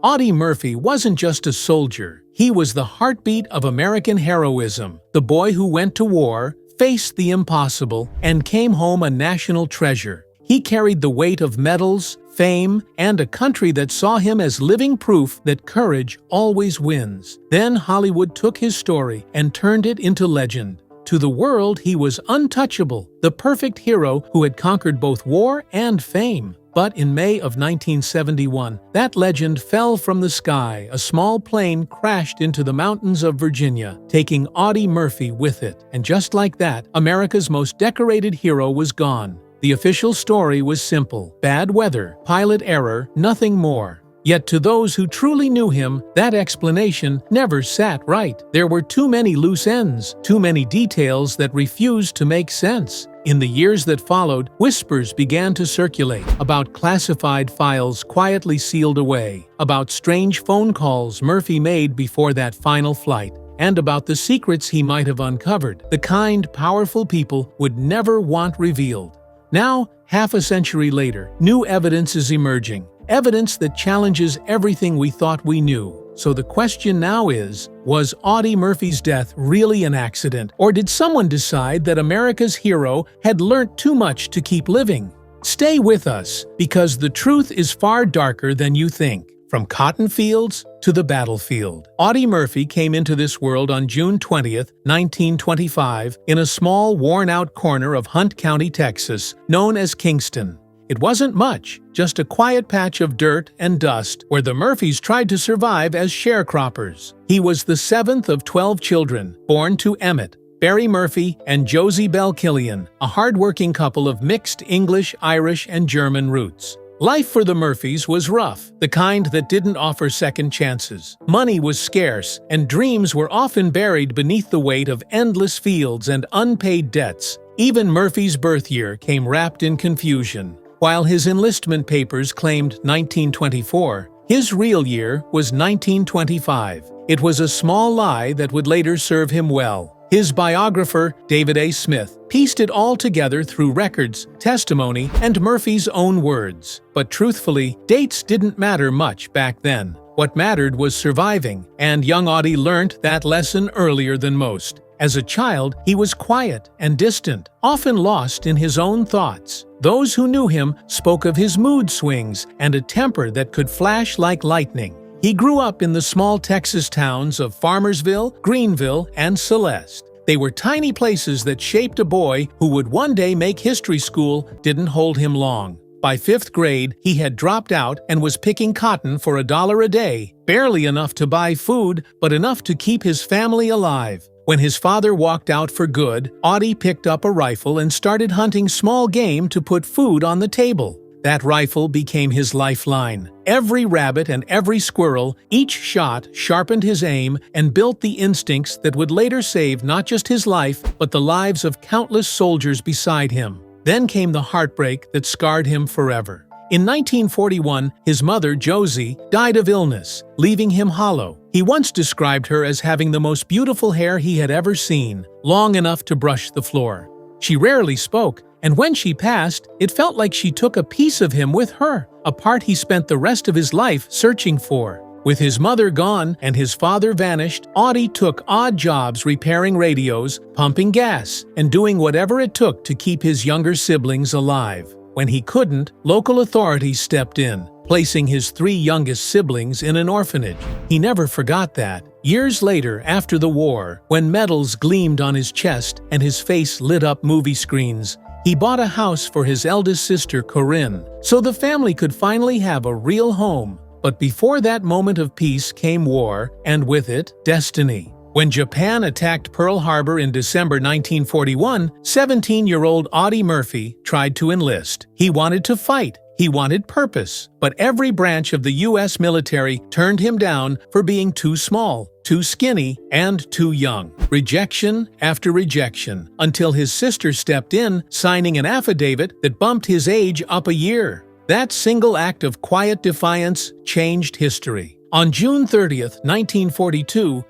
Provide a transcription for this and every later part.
Audie Murphy wasn't just a soldier. He was the heartbeat of American heroism, the boy who went to war, faced the impossible, and came home a national treasure. He carried the weight of medals, fame, and a country that saw him as living proof that courage always wins. Then Hollywood took his story and turned it into legend. To the world, he was untouchable, the perfect hero who had conquered both war and fame. But in May of 1971, that legend fell from the sky. A small plane crashed into the mountains of Virginia, taking Audie Murphy with it. And just like that, America's most decorated hero was gone. The official story was simple: bad weather, pilot error, nothing more. Yet to those who truly knew him, that explanation never sat right. There were too many loose ends, too many details that refused to make sense. In the years that followed, whispers began to circulate about classified files quietly sealed away, about strange phone calls Murphy made before that final flight, and about the secrets he might have uncovered, the kind powerful people would never want revealed. Now, half a century later, new evidence is emerging. Evidence that challenges everything we thought we knew. So the question now is, was Audie Murphy's death really an accident, or did someone decide that America's hero had learnt too much to keep living? Stay with us, because the truth is far darker than you think. From cotton fields to the battlefield, Audie Murphy came into this world on June 20th, 1925, in a small, worn-out corner of Hunt County, Texas, known as Kingston. It wasn't much, just a quiet patch of dirt and dust where the Murphys tried to survive as sharecroppers. He was the seventh of 12 children, born to Emmett, Barry Murphy, and Josie Belle Killian, a hard-working couple of mixed English, Irish, and German roots. Life for the Murphys was rough, the kind that didn't offer second chances. Money was scarce, and dreams were often buried beneath the weight of endless fields and unpaid debts. Even Murphy's birth year came wrapped in confusion. While his enlistment papers claimed 1924, his real year was 1925. It was a small lie that would later serve him well. His biographer, David A. Smith, pieced it all together through records, testimony, and Murphy's own words. But truthfully, dates didn't matter much back then. What mattered was surviving, and young Audie learned that lesson earlier than most. As a child, he was quiet and distant, often lost in his own thoughts. Those who knew him spoke of his mood swings and a temper that could flash like lightning. He grew up in the small Texas towns of Farmersville, Greenville, and Celeste. They were tiny places that shaped a boy who would one day make history school. Didn't hold him long. By 5th grade, he had dropped out and was picking cotton for $1 a day, barely enough to buy food, but enough to keep his family alive. When his father walked out for good, Audie picked up a rifle and started hunting small game to put food on the table. That rifle became his lifeline. Every rabbit and every squirrel, each shot sharpened his aim and built the instincts that would later save not just his life, but the lives of countless soldiers beside him. Then came the heartbreak that scarred him forever. In 1941, his mother, Josie, died of illness, leaving him hollow. He once described her as having the most beautiful hair he had ever seen, long enough to brush the floor. She rarely spoke, and when she passed, it felt like she took a piece of him with her, a part he spent the rest of his life searching for. With his mother gone and his father vanished, Audie took odd jobs repairing radios, pumping gas, and doing whatever it took to keep his younger siblings alive. When he couldn't, local authorities stepped in, placing his 3 youngest siblings in an orphanage. He never forgot that. Years later, after the war, when medals gleamed on his chest and his face lit up movie screens, he bought a house for his eldest sister, Corinne, so the family could finally have a real home. But before that moment of peace came war, and with it, destiny. When Japan attacked Pearl Harbor in December 1941, 17-year-old Audie Murphy tried to enlist. He wanted to fight. He wanted purpose. But every branch of the U.S. military turned him down for being too small, too skinny, and too young. Rejection after rejection, until his sister stepped in, signing an affidavit that bumped his age up a year. That single act of quiet defiance changed history. On June 30th, 1942,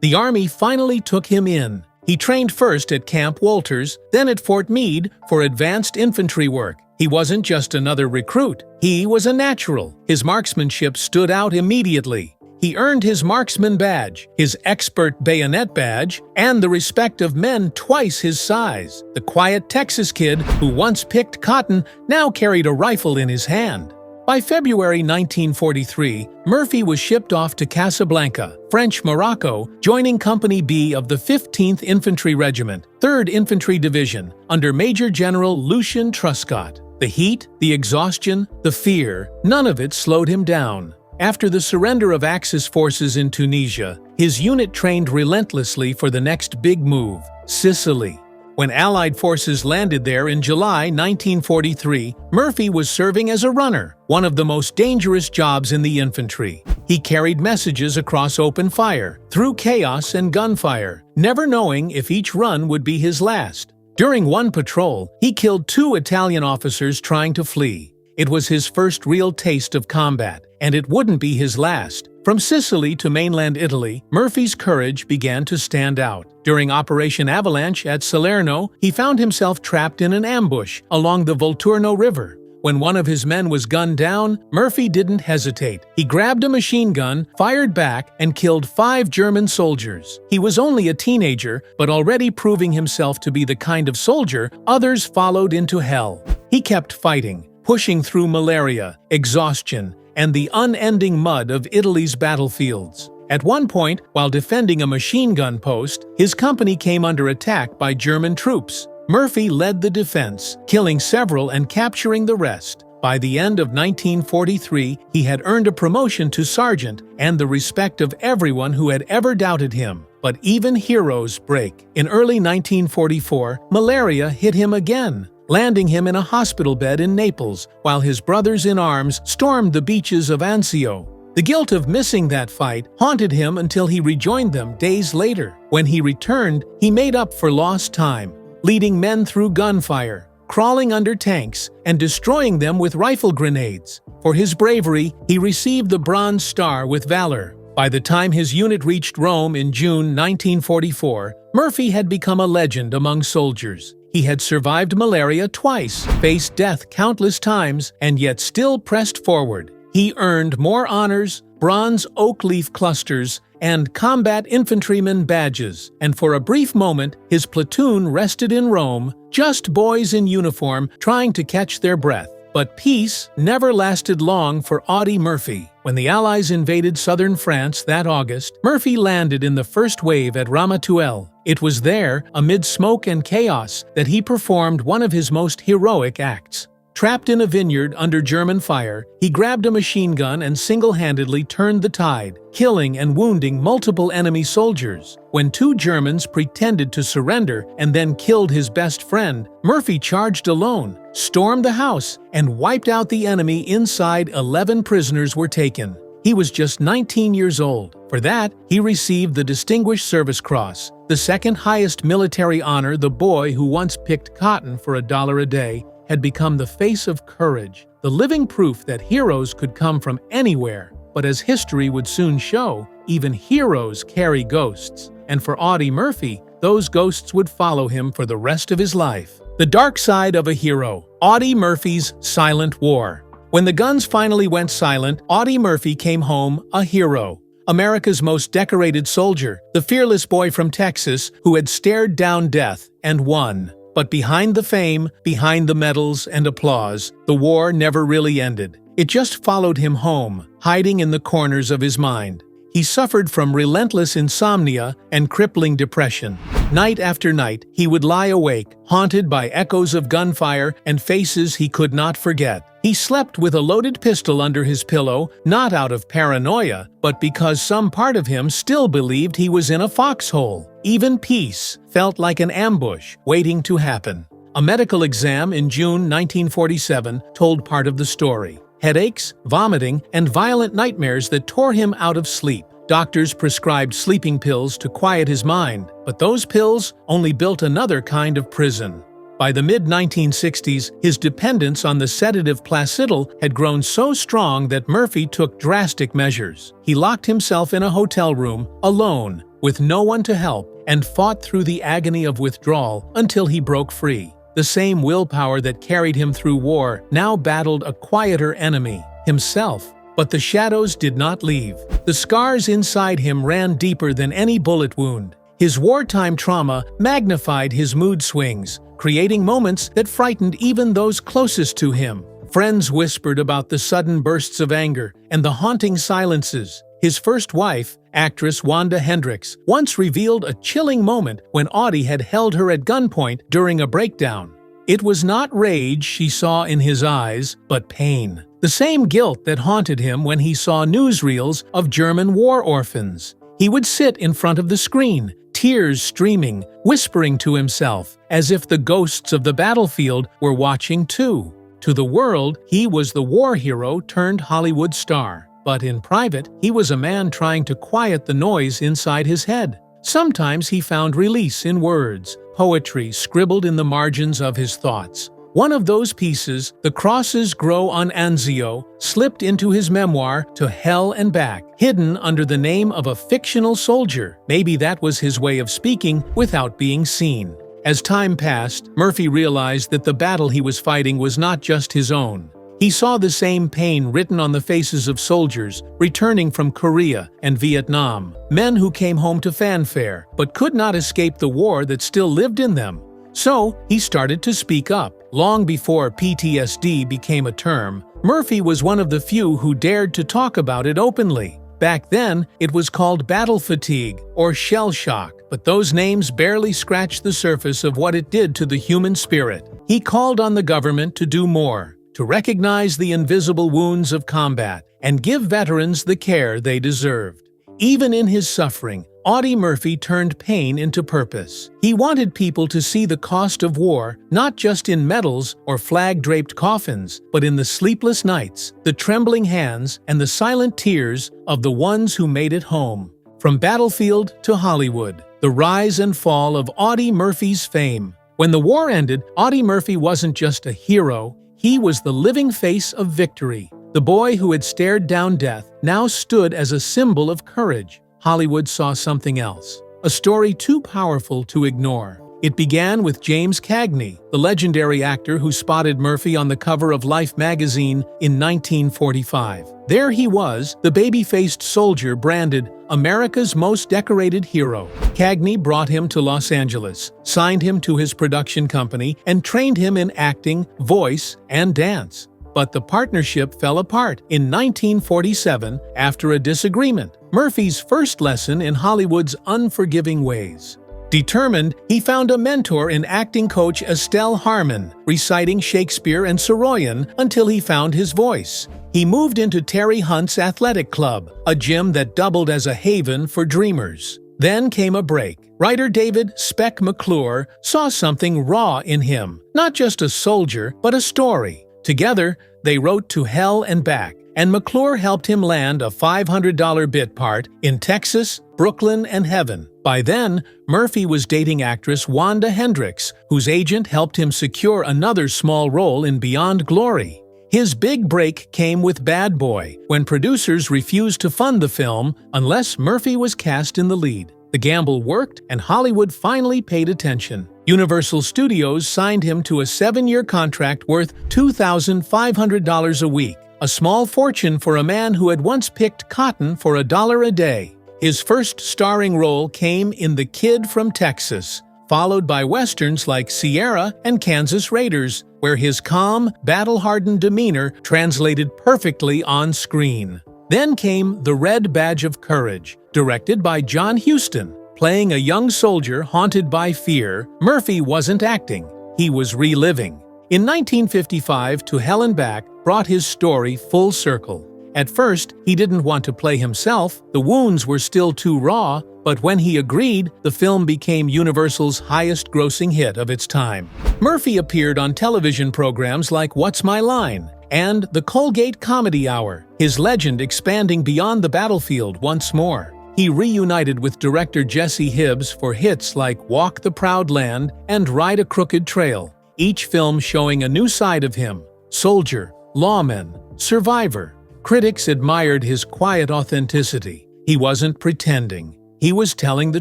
the Army finally took him in. He trained first at Camp Walters, then at Fort Meade for advanced infantry work. He wasn't just another recruit, he was a natural. His marksmanship stood out immediately. He earned his marksman badge, his expert bayonet badge, and the respect of men twice his size. The quiet Texas kid who once picked cotton now carried a rifle in his hand. By February 1943, Murphy was shipped off to Casablanca, French Morocco, joining Company B of the 15th Infantry Regiment, 3rd Infantry Division, under Major General Lucien Truscott. The heat, the exhaustion, the fear, none of it slowed him down. After the surrender of Axis forces in Tunisia, his unit trained relentlessly for the next big move, Sicily. When Allied forces landed there in July 1943, Murphy was serving as a runner, one of the most dangerous jobs in the infantry. He carried messages across open fire, through chaos and gunfire, never knowing if each run would be his last. During one patrol, he killed 2 Italian officers trying to flee. It was his first real taste of combat, and it wouldn't be his last. From Sicily to mainland Italy, Murphy's courage began to stand out. During Operation Avalanche at Salerno, he found himself trapped in an ambush along the Volturno River. When one of his men was gunned down, Murphy didn't hesitate. He grabbed a machine gun, fired back, and killed 5 German soldiers. He was only a teenager, but already proving himself to be the kind of soldier others followed into hell. He kept fighting, pushing through malaria, exhaustion, and the unending mud of Italy's battlefields. At one point, while defending a machine gun post, his company came under attack by German troops. Murphy led the defense, killing several and capturing the rest. By the end of 1943, he had earned a promotion to sergeant and the respect of everyone who had ever doubted him. But even heroes break. In early 1944, malaria hit him again, landing him in a hospital bed in Naples, while his brothers in arms stormed the beaches of Anzio. The guilt of missing that fight haunted him until he rejoined them days later. When he returned, he made up for lost time, leading men through gunfire, crawling under tanks, and destroying them with rifle grenades. For his bravery, he received the Bronze Star with Valor. By the time his unit reached Rome in June 1944, Murphy had become a legend among soldiers. He had survived malaria twice, faced death countless times, and yet still pressed forward. He earned more honors, bronze oak leaf clusters, and combat infantryman badges, and for a brief moment, his platoon rested in Rome, just boys in uniform trying to catch their breath. But peace never lasted long for Audie Murphy. When the Allies invaded southern France that August, Murphy landed in the first wave at Ramatuelle. It was there, amid smoke and chaos, that he performed one of his most heroic acts. Trapped in a vineyard under German fire, he grabbed a machine gun and single-handedly turned the tide, killing and wounding multiple enemy soldiers. When 2 Germans pretended to surrender and then killed his best friend, Murphy charged alone, stormed the house, and wiped out the enemy inside. 11 prisoners were taken. He was just 19 years old. For that, he received the Distinguished Service Cross, the second highest military honor. The boy who once picked cotton for $1 a day had become the face of courage, the living proof that heroes could come from anywhere. But as history would soon show, even heroes carry ghosts. And for Audie Murphy, those ghosts would follow him for the rest of his life. The dark side of a hero, Audie Murphy's silent war. When the guns finally went silent, Audie Murphy came home a hero. America's most decorated soldier, the fearless boy from Texas who had stared down death and won. But behind the fame, behind the medals and applause, the war never really ended. It just followed him home, hiding in the corners of his mind. He suffered from relentless insomnia and crippling depression. Night after night, he would lie awake, haunted by echoes of gunfire and faces he could not forget. He slept with a loaded pistol under his pillow, not out of paranoia, but because some part of him still believed he was in a foxhole. Even peace felt like an ambush waiting to happen. A medical exam in June 1947 told part of the story. Headaches, vomiting, and violent nightmares that tore him out of sleep. Doctors prescribed sleeping pills to quiet his mind, but those pills only built another kind of prison. By the mid-1960s, his dependence on the sedative Placidil had grown so strong that Murphy took drastic measures. He locked himself in a hotel room, alone, with no one to help, and fought through the agony of withdrawal until he broke free. The same willpower that carried him through war now battled a quieter enemy, himself. But the shadows did not leave. The scars inside him ran deeper than any bullet wound. His wartime trauma magnified his mood swings, creating moments that frightened even those closest to him. Friends whispered about the sudden bursts of anger and the haunting silences. His first wife, actress Wanda Hendricks, once revealed a chilling moment when Audie had held her at gunpoint during a breakdown. It was not rage she saw in his eyes, but pain. The same guilt that haunted him when he saw newsreels of German war orphans. He would sit in front of the screen, tears streaming, whispering to himself, as if the ghosts of the battlefield were watching too. To the world, he was the war hero turned Hollywood star. But in private, he was a man trying to quiet the noise inside his head. Sometimes he found release in words, poetry scribbled in the margins of his thoughts. One of those pieces, The Crosses Grow on Anzio, slipped into his memoir To Hell and Back, hidden under the name of a fictional soldier. Maybe that was his way of speaking without being seen. As time passed, Murphy realized that the battle he was fighting was not just his own. He saw the same pain written on the faces of soldiers returning from Korea and Vietnam, men who came home to fanfare but could not escape the war that still lived in them. So, he started to speak up. Long before PTSD became a term, Murphy was one of the few who dared to talk about it openly. Back then, it was called battle fatigue or shell shock, but those names barely scratched the surface of what it did to the human spirit. He called on the government to do more, to recognize the invisible wounds of combat and give veterans the care they deserved. Even in his suffering, Audie Murphy turned pain into purpose. He wanted people to see the cost of war not just in medals or flag-draped coffins, but in the sleepless nights, the trembling hands, and the silent tears of the ones who made it home. From battlefield to Hollywood, the rise and fall of Audie Murphy's fame. When the war ended, Audie Murphy wasn't just a hero, he was the living face of victory. The boy who had stared down death now stood as a symbol of courage. Hollywood saw something else, a story too powerful to ignore. It began with James Cagney, the legendary actor who spotted Murphy on the cover of Life magazine in 1945. There he was, the baby-faced soldier branded America's most decorated hero. Cagney brought him to Los Angeles, signed him to his production company, and trained him in acting, voice, and dance. But the partnership fell apart in 1947 after a disagreement, Murphy's first lesson in Hollywood's unforgiving ways. Determined, he found a mentor in acting coach Estelle Harmon, reciting Shakespeare and Soroyan until he found his voice. He moved into Terry Hunt's athletic club, a gym that doubled as a haven for dreamers. Then came a break. Writer David "Spec" McClure saw something raw in him, not just a soldier, but a story. Together, they wrote To Hell and Back, and McClure helped him land a $500 bit part in Texas, Brooklyn, and Heaven. By then, Murphy was dating actress Wanda Hendricks, whose agent helped him secure another small role in Beyond Glory. His big break came with Bad Boy, when producers refused to fund the film unless Murphy was cast in the lead. The gamble worked, and Hollywood finally paid attention. Universal Studios signed him to a 7-year contract worth $2,500 a week, a small fortune for a man who had once picked cotton for $1 a day. His first starring role came in The Kid from Texas, followed by westerns like Sierra and Kansas Raiders, where his calm, battle-hardened demeanor translated perfectly on screen. Then came The Red Badge of Courage, directed by John Huston. Playing a young soldier haunted by fear, Murphy wasn't acting, he was reliving. In 1955, To Hell and Back brought his story full circle. At first, he didn't want to play himself, the wounds were still too raw, but when he agreed, the film became Universal's highest-grossing hit of its time. Murphy appeared on television programs like What's My Line and The Colgate Comedy Hour, his legend expanding beyond the battlefield once more. He reunited with director Jesse Hibbs for hits like Walk the Proud Land and Ride a Crooked Trail, each film showing a new side of him: soldier, lawman, survivor. Critics admired his quiet authenticity. He wasn't pretending. He was telling the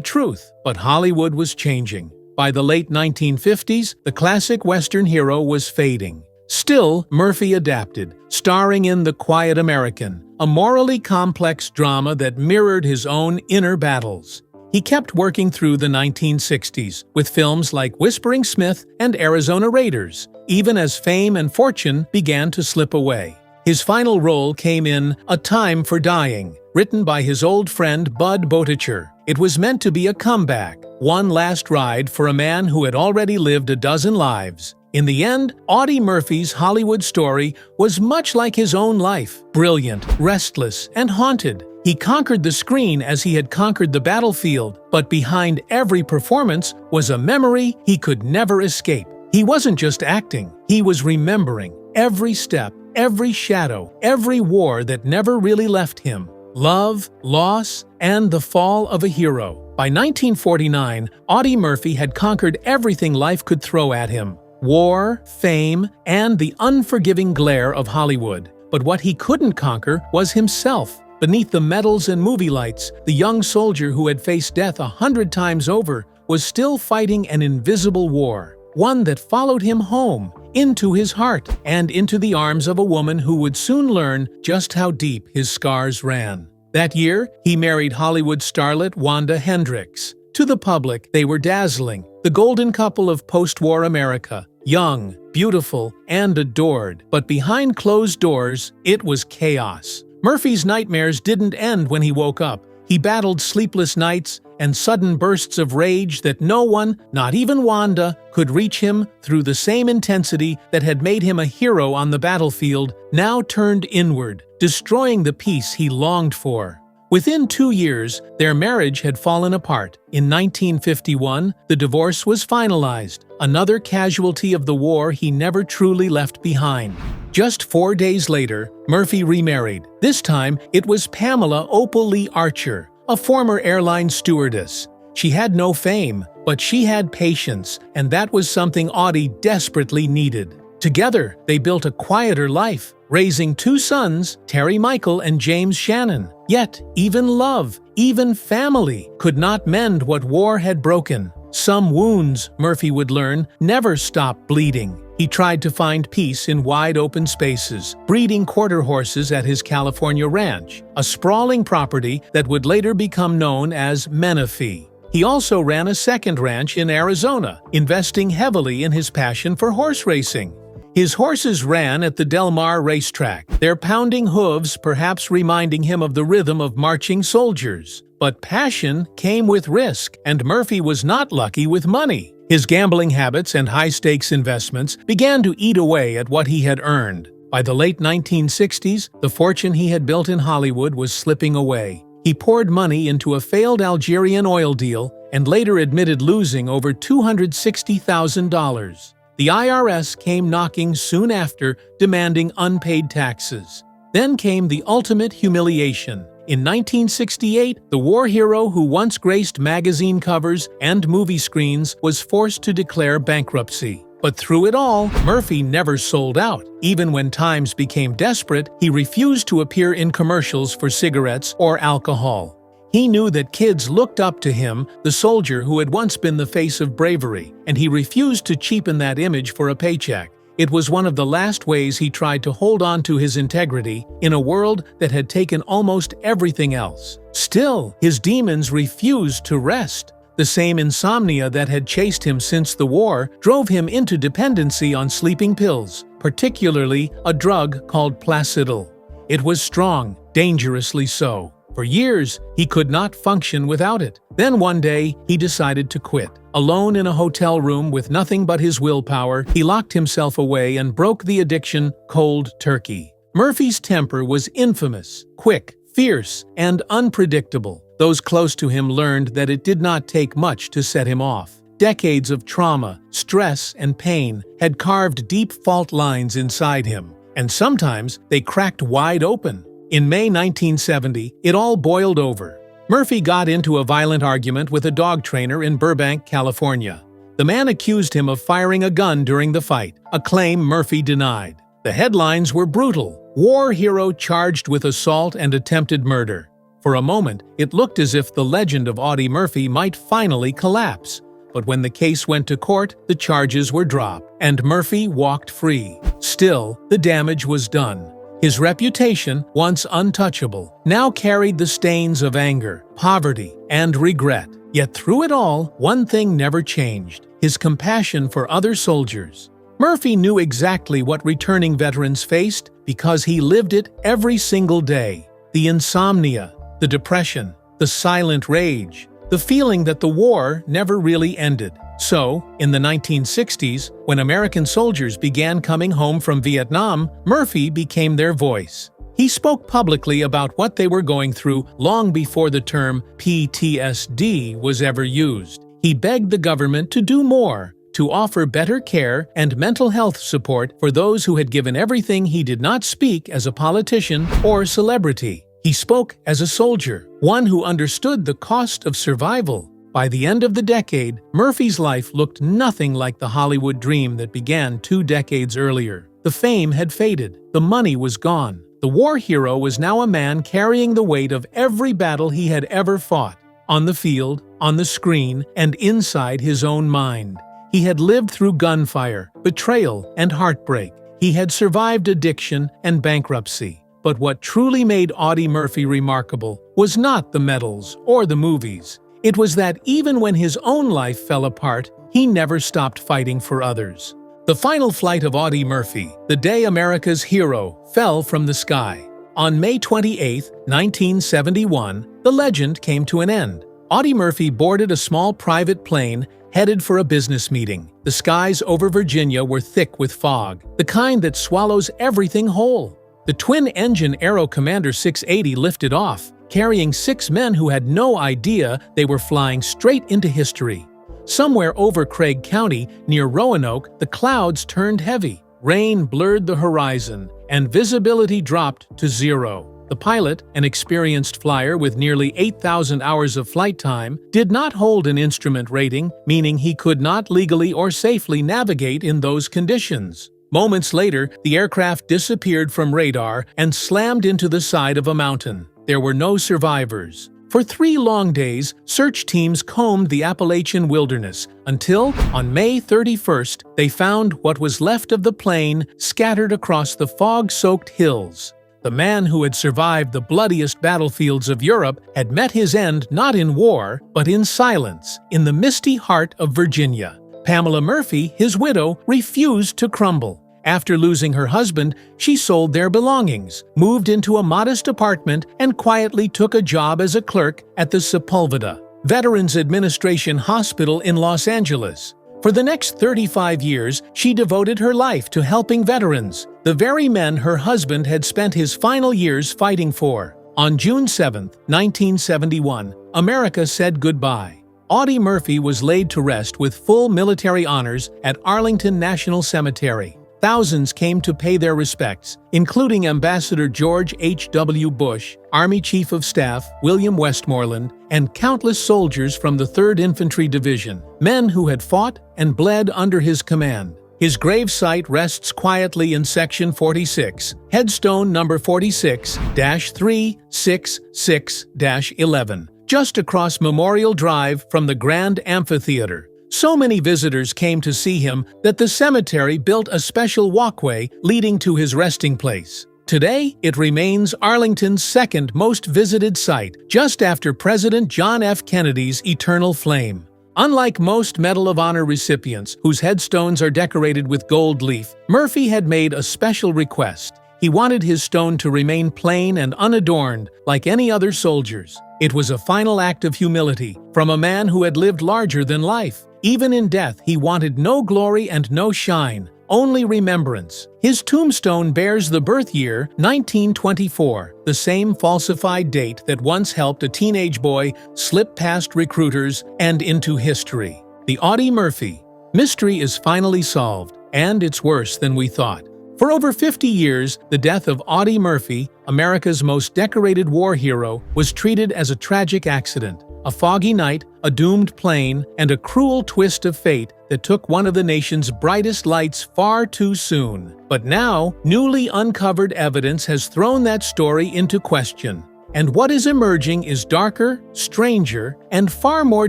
truth. But Hollywood was changing. By the late 1950s, the classic Western hero was fading. Still, Murphy adapted, starring in The Quiet American, a morally complex drama that mirrored his own inner battles. He kept working through the 1960s, with films like Whispering Smith and Arizona Raiders, even as fame and fortune began to slip away. His final role came in A Time for Dying, written by his old friend Bud Boticher. It was meant to be a comeback, one last ride for a man who had already lived a dozen lives. In the end, Audie Murphy's Hollywood story was much like his own life, brilliant, restless, and haunted. He conquered the screen as he had conquered the battlefield, but behind every performance was a memory he could never escape. He wasn't just acting, he was remembering every step, every shadow, every war that never really left him. Love, loss, and the fall of a hero. By 1949, Audie Murphy had conquered everything life could throw at him: war, fame, and the unforgiving glare of Hollywood. But what he couldn't conquer was himself. Beneath the medals and movie lights, the young soldier who had faced death 100 times over was still fighting an invisible war, one that followed him home, into his heart, and into the arms of a woman who would soon learn just how deep his scars ran. That year, he married Hollywood starlet Wanda Hendricks. To the public, they were dazzling, the golden couple of post-war America, young, beautiful, and adored. But behind closed doors, it was chaos. Murphy's nightmares didn't end when he woke up. He battled sleepless nights and sudden bursts of rage that no one, not even Wanda, could reach him through. The same intensity that had made him a hero on the battlefield now turned inward, destroying the peace he longed for. Within 2 years, their marriage had fallen apart. In 1951, the divorce was finalized, another casualty of the war he never truly left behind. Just 4 days later, Murphy remarried. This time, it was Pamela Opal Lee Archer, a former airline stewardess. She had no fame, but she had patience, and that was something Audie desperately needed. Together, they built a quieter life, raising 2 sons, Terry Michael and James Shannon. Yet, even love, even family, could not mend what war had broken. Some wounds, Murphy would learn, never stopped bleeding. He tried to find peace in wide-open spaces, breeding quarter horses at his California ranch, a sprawling property that would later become known as Menifee. He also ran a second ranch in Arizona, investing heavily in his passion for horse racing. His horses ran at the Del Mar racetrack, their pounding hooves perhaps reminding him of the rhythm of marching soldiers. But passion came with risk, and Murphy was not lucky with money. His gambling habits and high-stakes investments began to eat away at what he had earned. By the late 1960s, the fortune he had built in Hollywood was slipping away. He poured money into a failed Algerian oil deal and later admitted losing over $260,000. The IRS came knocking soon after, demanding unpaid taxes. Then came the ultimate humiliation. In 1968, the war hero who once graced magazine covers and movie screens was forced to declare bankruptcy. But through it all, Murphy never sold out. Even when times became desperate, he refused to appear in commercials for cigarettes or alcohol. He knew that kids looked up to him, the soldier who had once been the face of bravery, and he refused to cheapen that image for a paycheck. It was one of the last ways he tried to hold on to his integrity in a world that had taken almost everything else. Still, his demons refused to rest. The same insomnia that had chased him since the war drove him into dependency on sleeping pills, particularly a drug called Placidil. It was strong, dangerously so. For years, he could not function without it. Then one day, he decided to quit. Alone in a hotel room with nothing but his willpower, he locked himself away and broke the addiction cold turkey. Murphy's temper was infamous, quick, fierce, and unpredictable. Those close to him learned that it did not take much to set him off. Decades of trauma, stress, and pain had carved deep fault lines inside him, and sometimes they cracked wide open. In May 1970, it all boiled over. Murphy got into a violent argument with a dog trainer in Burbank, California. The man accused him of firing a gun during the fight, a claim Murphy denied. The headlines were brutal: "War hero charged with assault and attempted murder." For a moment, it looked as if the legend of Audie Murphy might finally collapse. But when the case went to court, the charges were dropped, and Murphy walked free. Still, the damage was done. His reputation, once untouchable, now carried the stains of anger, poverty, and regret. Yet through it all, one thing never changed: his compassion for other soldiers. Murphy knew exactly what returning veterans faced because he lived it every single day. The insomnia, the depression, the silent rage, the feeling that the war never really ended. So, in the 1960s, when American soldiers began coming home from Vietnam, Murphy became their voice. He spoke publicly about what they were going through long before the term PTSD was ever used. He begged the government to do more, to offer better care and mental health support for those who had given everything. He did not speak as a politician or celebrity. He spoke as a soldier, one who understood the cost of survival. By the end of the decade, Murphy's life looked nothing like the Hollywood dream that began 2 decades earlier. The fame had faded. The money was gone. The war hero was now a man carrying the weight of every battle he had ever fought, on the field, on the screen, and inside his own mind. He had lived through gunfire, betrayal, and heartbreak. He had survived addiction and bankruptcy. But what truly made Audie Murphy remarkable was not the medals or the movies. It was that even when his own life fell apart, he never stopped fighting for others. The final flight of Audie Murphy, the day America's hero, fell from the sky. On May 28, 1971, the legend came to an end. Audie Murphy boarded a small private plane headed for a business meeting. The skies over Virginia were thick with fog, the kind that swallows everything whole. The twin-engine Aero Commander 680 lifted off, carrying 6 men who had no idea they were flying straight into history. Somewhere over Craig County, near Roanoke, the clouds turned heavy. Rain blurred the horizon, and visibility dropped to 0. The pilot, an experienced flyer with nearly 8,000 hours of flight time, did not hold an instrument rating, meaning he could not legally or safely navigate in those conditions. Moments later, the aircraft disappeared from radar and slammed into the side of a mountain. There were no survivors. For 3 long days, search teams combed the Appalachian wilderness until, on May 31st, they found what was left of the plane scattered across the fog-soaked hills. The man who had survived the bloodiest battlefields of Europe had met his end not in war, but in silence, in the misty heart of Virginia. Pamela Murphy, his widow, refused to crumble. After losing her husband, she sold their belongings, moved into a modest apartment, and quietly took a job as a clerk at the Sepulveda Veterans Administration Hospital in Los Angeles. For the next 35 years, she devoted her life to helping veterans, the very men her husband had spent his final years fighting for. On June 7, 1971, America said goodbye. Audie Murphy was laid to rest with full military honors at Arlington National Cemetery. Thousands came to pay their respects, including Ambassador George H.W. Bush, Army Chief of Staff William Westmoreland, and countless soldiers from the 3rd Infantry Division, men who had fought and bled under his command. His gravesite rests quietly in Section 46, headstone number 46-366-11. Just across Memorial Drive from the Grand Amphitheater. So many visitors came to see him that the cemetery built a special walkway leading to his resting place. Today, it remains Arlington's 2nd most visited site, just after President John F. Kennedy's eternal flame. Unlike most Medal of Honor recipients, whose headstones are decorated with gold leaf, Murphy had made a special request. He wanted his stone to remain plain and unadorned, like any other soldier's. It was a final act of humility from a man who had lived larger than life. Even in death, he wanted no glory and no shine, only remembrance. His tombstone bears the birth year 1924, the same falsified date that once helped a teenage boy slip past recruiters and into history. The Audie Murphy mystery is finally solved, and it's worse than we thought. For over 50 years, the death of Audie Murphy, America's most decorated war hero, was treated as a tragic accident, a foggy night, a doomed plane, and a cruel twist of fate that took one of the nation's brightest lights far too soon. But now, newly uncovered evidence has thrown that story into question. And what is emerging is darker, stranger, and far more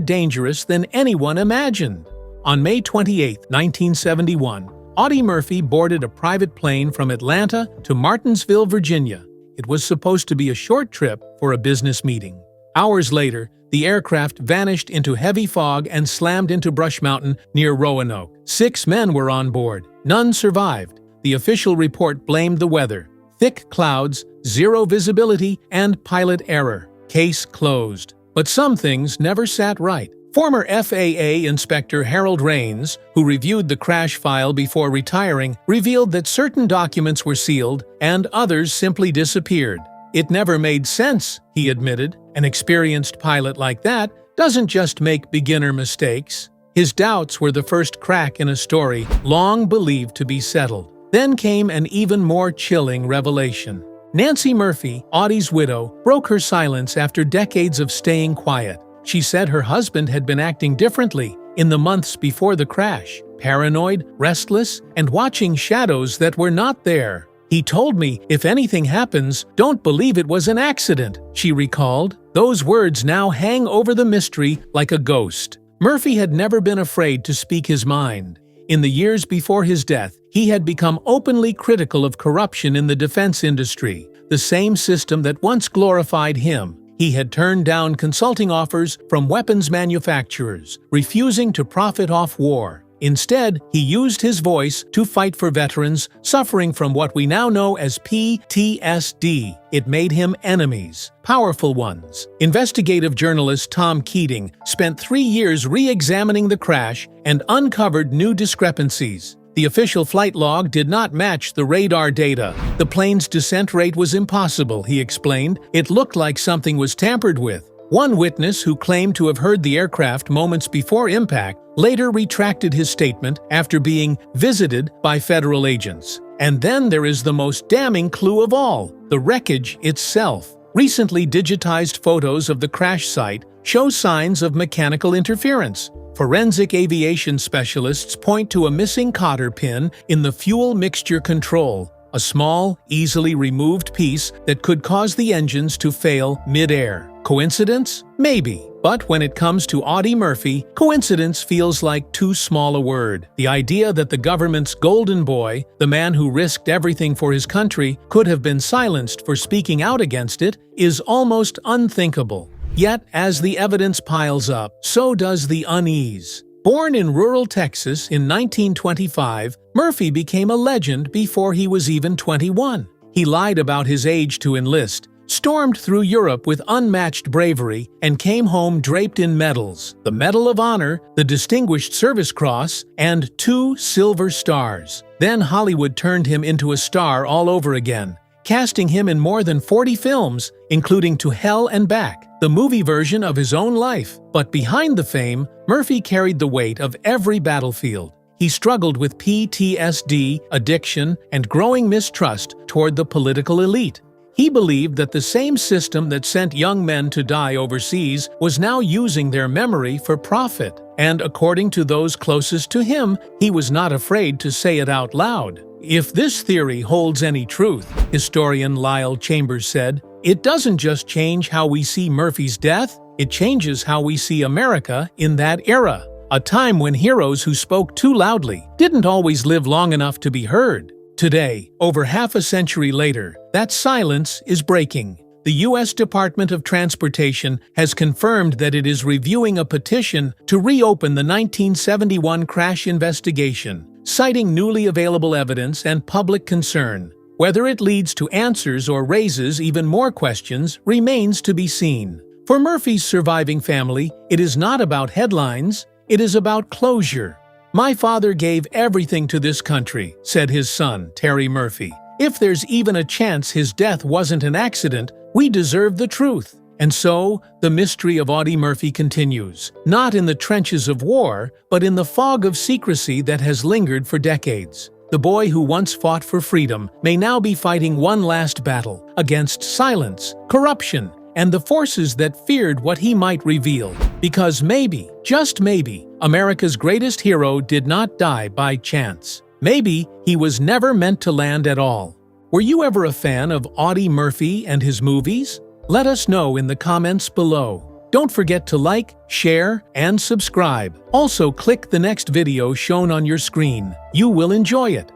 dangerous than anyone imagined. On May 28, 1971, Audie Murphy boarded a private plane from Atlanta to Martinsville, Virginia. It was supposed to be a short trip for a business meeting. Hours later, the aircraft vanished into heavy fog and slammed into Brush Mountain near Roanoke. 6 men were on board. None survived. The official report blamed the weather. Thick clouds, zero visibility, and pilot error. Case closed. But some things never sat right. Former FAA Inspector Harold Raines, who reviewed the crash file before retiring, revealed that certain documents were sealed and others simply disappeared. It never made sense, he admitted. An experienced pilot like that doesn't just make beginner mistakes. His doubts were the first crack in a story long believed to be settled. Then came an even more chilling revelation. Nancy Murphy, Audie's widow, broke her silence after decades of staying quiet. She said her husband had been acting differently in the months before the crash, paranoid, restless, and watching shadows that were not there. "He told me, if anything happens, don't believe it was an accident," she recalled. Those words now hang over the mystery like a ghost. Murphy had never been afraid to speak his mind. In the years before his death, he had become openly critical of corruption in the defense industry, the same system that once glorified him. He had turned down consulting offers from weapons manufacturers, refusing to profit off war. Instead, he used his voice to fight for veterans suffering from what we now know as PTSD. It made him enemies, powerful ones. Investigative journalist Tom Keating spent 3 years re-examining the crash and uncovered new discrepancies. The official flight log did not match the radar data. The plane's descent rate was impossible, he explained. It looked like something was tampered with. One witness who claimed to have heard the aircraft moments before impact later retracted his statement after being visited by federal agents. And then there is the most damning clue of all, the wreckage itself. Recently digitized photos of the crash site show signs of mechanical interference. Forensic aviation specialists point to a missing cotter pin in the fuel mixture control, a small, easily removed piece that could cause the engines to fail mid-air. Coincidence? Maybe. But when it comes to Audie Murphy, coincidence feels like too small a word. The idea that the government's golden boy, the man who risked everything for his country, could have been silenced for speaking out against it is almost unthinkable. Yet, as the evidence piles up, so does the unease. Born in rural Texas in 1925, Murphy became a legend before he was even 21. He lied about his age to enlist, stormed through Europe with unmatched bravery, and came home draped in medals: the Medal of Honor, the Distinguished Service Cross, and 2 Silver Stars. Then Hollywood turned him into a star all over again, casting him in more than 40 films, including To Hell and Back, the movie version of his own life. But behind the fame, Murphy carried the weight of every battlefield. He struggled with PTSD, addiction, and growing mistrust toward the political elite. He believed that the same system that sent young men to die overseas was now using their memory for profit. And according to those closest to him, he was not afraid to say it out loud. If this theory holds any truth, historian Lyle Chambers said, it doesn't just change how we see Murphy's death, it changes how we see America in that era, a time when heroes who spoke too loudly didn't always live long enough to be heard. Today, over half a century later, that silence is breaking. The U.S. Department of Transportation has confirmed that it is reviewing a petition to reopen the 1971 crash investigation, citing newly available evidence and public concern. Whether it leads to answers or raises even more questions remains to be seen. For Murphy's surviving family, it is not about headlines, it is about closure. "My father gave everything to this country," said his son, Terry Murphy. "If there's even a chance his death wasn't an accident, we deserve the truth." And so, the mystery of Audie Murphy continues, not in the trenches of war, but in the fog of secrecy that has lingered for decades. The boy who once fought for freedom may now be fighting one last battle against silence, corruption, and the forces that feared what he might reveal. Because maybe, just maybe, America's greatest hero did not die by chance. Maybe he was never meant to land at all. Were you ever a fan of Audie Murphy and his movies? Let us know in the comments below. Don't forget to like, share, and subscribe. Also, click the next video shown on your screen. You will enjoy it.